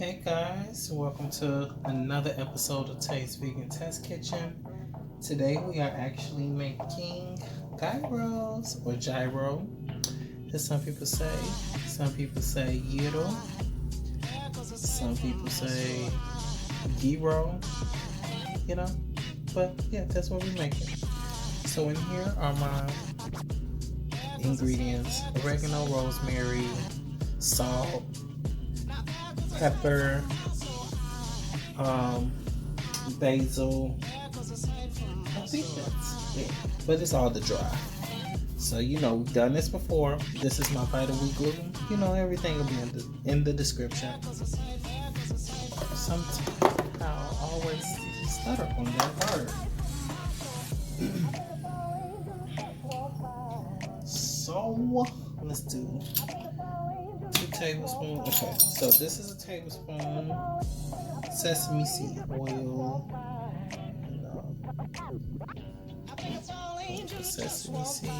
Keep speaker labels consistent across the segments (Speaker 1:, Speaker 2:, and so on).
Speaker 1: Hey guys, welcome to another episode of Taste Vegan Test Kitchen. Today we are actually making gyros or gyro, as some people say. Some people say gyro. Some people say gyro. But yeah, that's what we're making. So in here are my ingredients: oregano, rosemary, salt, pepper, basil. I think that's it, but it's all the dry. So we've done this before. This is my Vital Wheat gluten. Everything will be in the description. Somehow I always stutter on that word. So let's do 2 tablespoons. Okay, so this is a tablespoon sesame seed oil. Sesame seed.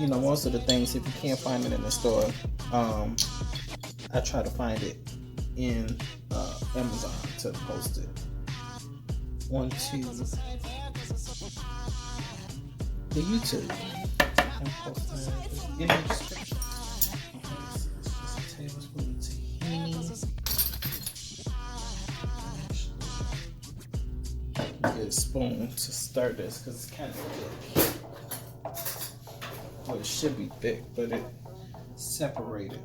Speaker 1: Most of the things, if you can't find it in the store, I try to find it in Amazon to post it onto the YouTube and post it in the description. Okay, so it's just a tablespoon of tahini. Get a spoon to stir this because it's kind of thick. Well, it should be thick, but it's separated.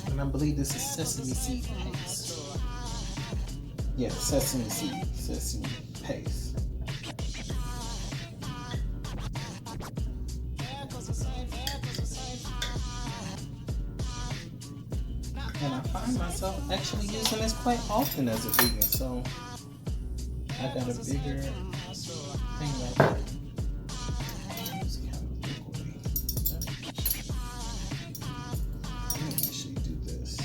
Speaker 1: And I believe this is sesame seed paste. Yeah, sesame paste. And I find myself actually using this quite often as a vegan, so I got a bigger thing like it. It's kind of liquidy. Let me actually do this.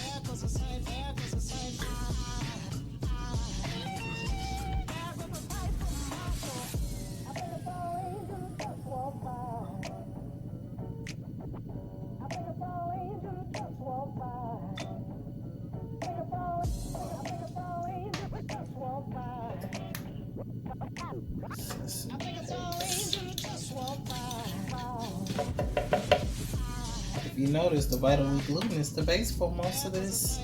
Speaker 1: If you notice, the Vital Wheat gluten is the base for most of this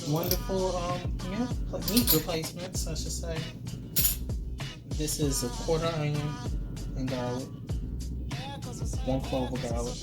Speaker 1: wonderful meat replacements, I should say. This is a quarter onion and garlic, 1 clove of garlic.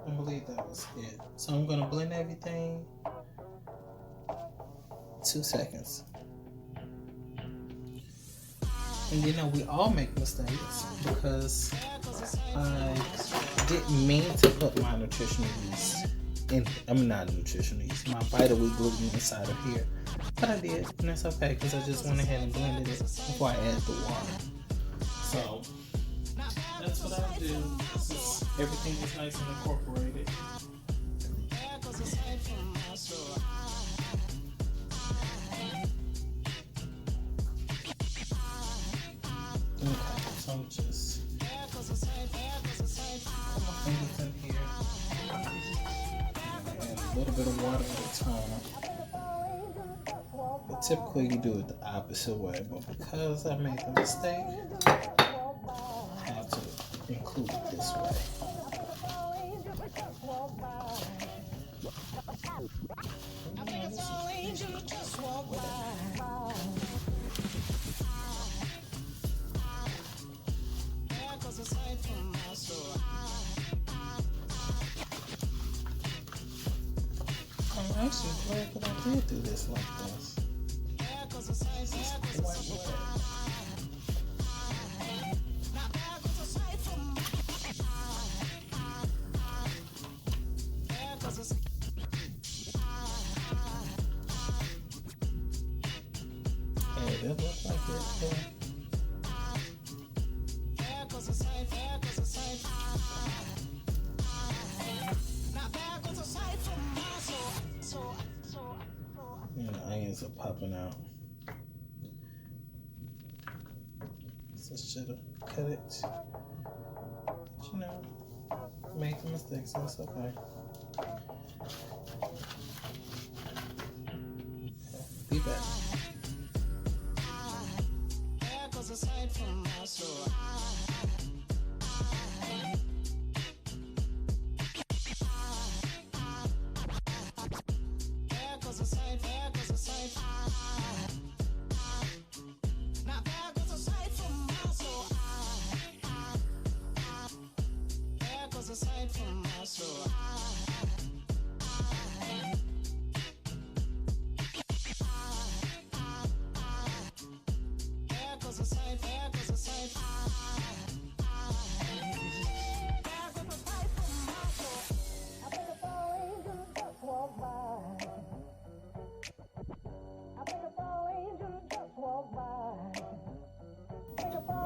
Speaker 1: I believe that was it. So I'm gonna blend everything. 2 seconds. And we all make mistakes because I didn't mean to put my nutritional yeast in. Not nutritional yeast, my Vital Wheat gluten inside of here. But I did, and that's okay because I just went ahead and blended it before I added the water. So that's what I do. Everything is nice and incorporated. Okay, so I'm just put my fingers in here and a little bit of water at a time. But typically you do it the opposite way, but because I made the mistake, I have to include it this way. actually glad that I did do this like this. This is quite wet. Hey, that looks like it too. And the onions are popping out. So I should have cut it. But you know, made the mistake, so it's okay. Be back.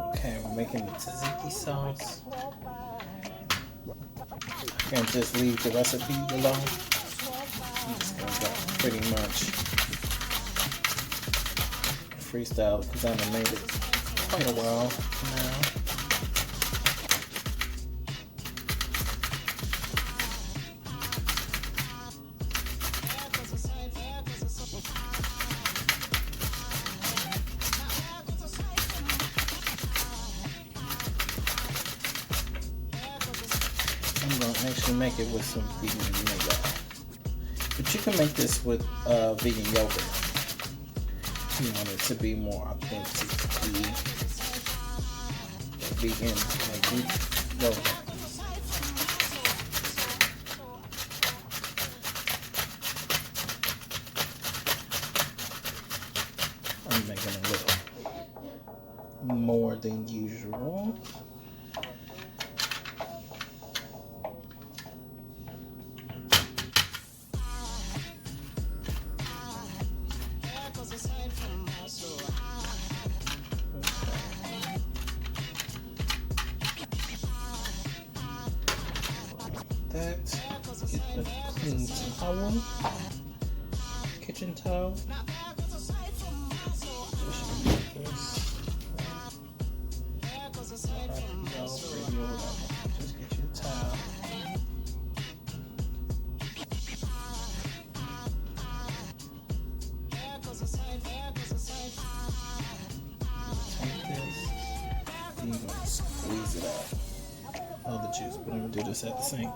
Speaker 1: Okay, we're making the tzatziki sauce. I can't just leave the recipe alone. I'm just gonna go pretty much freestyle because I haven't made it quite a while now. I'm going to actually make it with some vegan mayo. But you can make this with vegan yogurt. You want it to be more authentic. Vegan, like Greek yogurt. I'm making a little more than usual. Get the clean towel, kitchen towel. Just get your towel. Take this, and you're gonna squeeze it out. All the juice, but I'm gonna do this at the sink.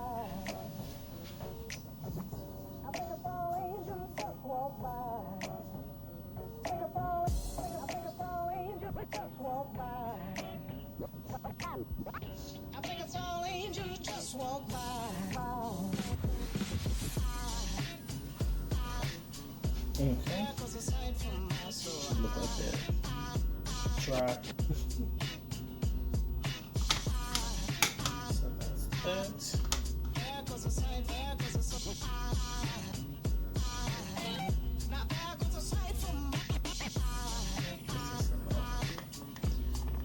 Speaker 1: Okay. Should look like that. Dry. So that's that.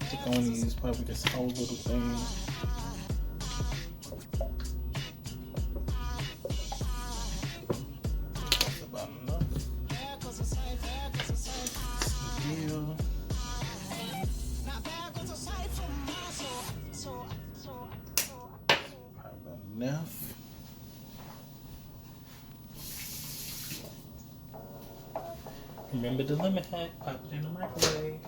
Speaker 1: I think I want to use probably this whole little thing. That's about enough. Dill. Probably about enough. Remember the lemon hack, pop it in the microwave.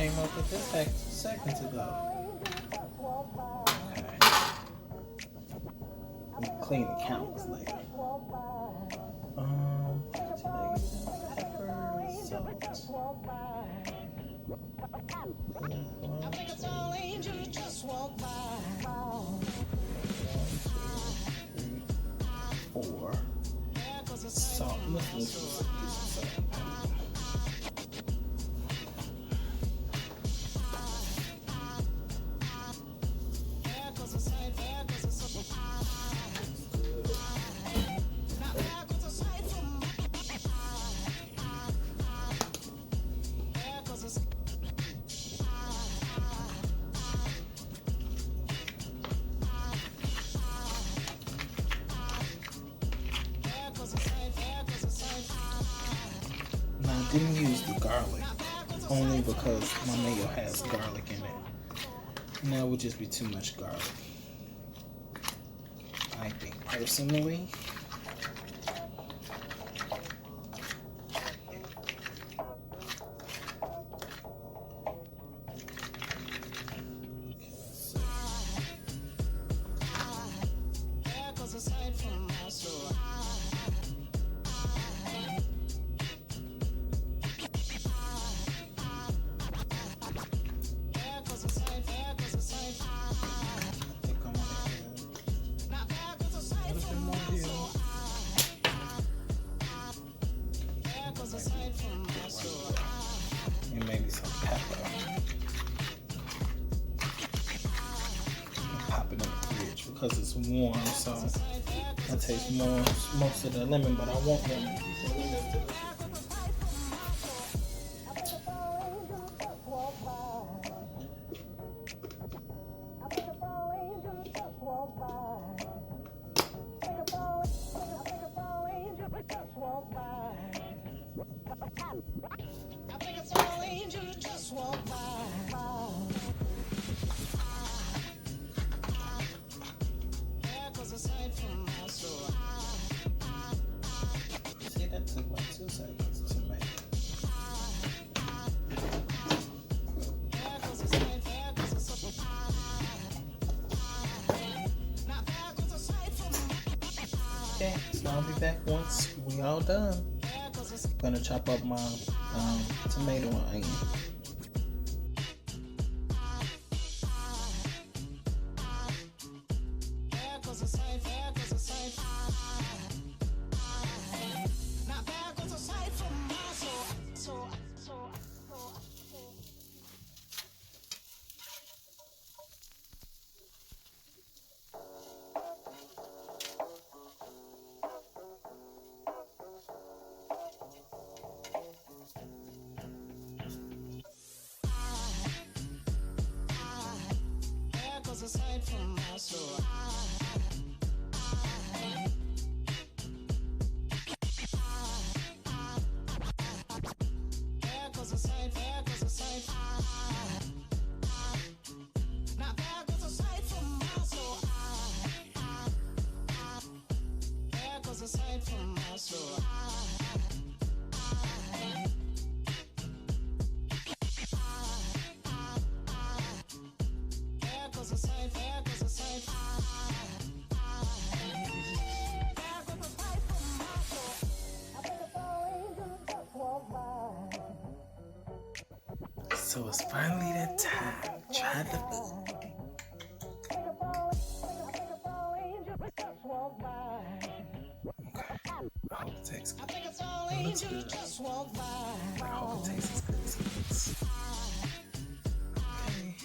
Speaker 1: came up with this fact 2 seconds ago. Okay. We'll clean the counters later. Peppers, salt. I think it's all angels just walk by. 1, 2, 3, 4. Salt. Let's use some salt. Now, I didn't use the garlic only because my mayo has garlic in it. Now would just be too much garlic, I think, personally. And maybe some pepper. And pop it in the fridge because it's warm, so I taste most of the lemon, but I want lemon. See, that took like 2 seconds to make. Okay, so I'll be back once we all done. I'm gonna chop up my tomato and onion. Aside from my soul. So it's finally that time. Try the food. Okay. I hope it tastes good. It looks good. I hope it tastes as good as it looks. Okay.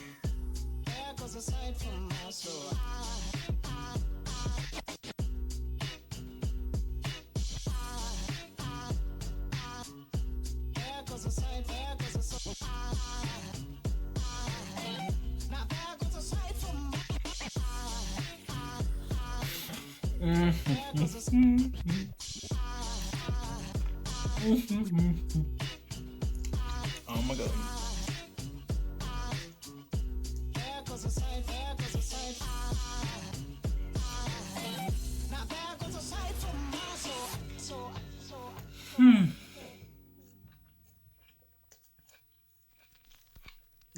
Speaker 1: Oh my god.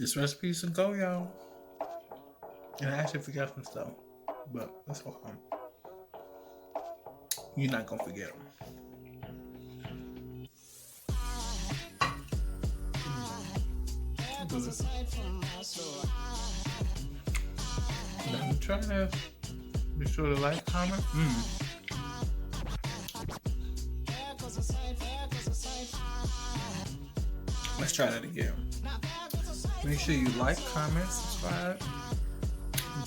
Speaker 1: This recipe's a go, y'all. And I actually forgot some stuff, but that's okay. You're not gonna forget them. Now try this. Be sure to like, comment. Let's try that again. Make sure you like, comment, subscribe.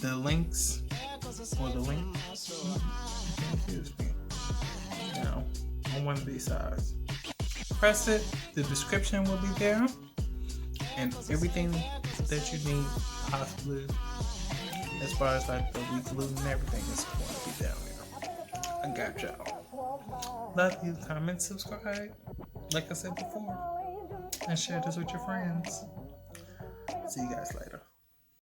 Speaker 1: The links or the link. Excuse me. Now on one of these sides. Press it. The description will be there, and everything that you need, possibly as far as like the wheat gluten and everything, is going to be down there. I got y'all. Love you. Comment, subscribe. Like I said before, and share this with your friends. See you guys later.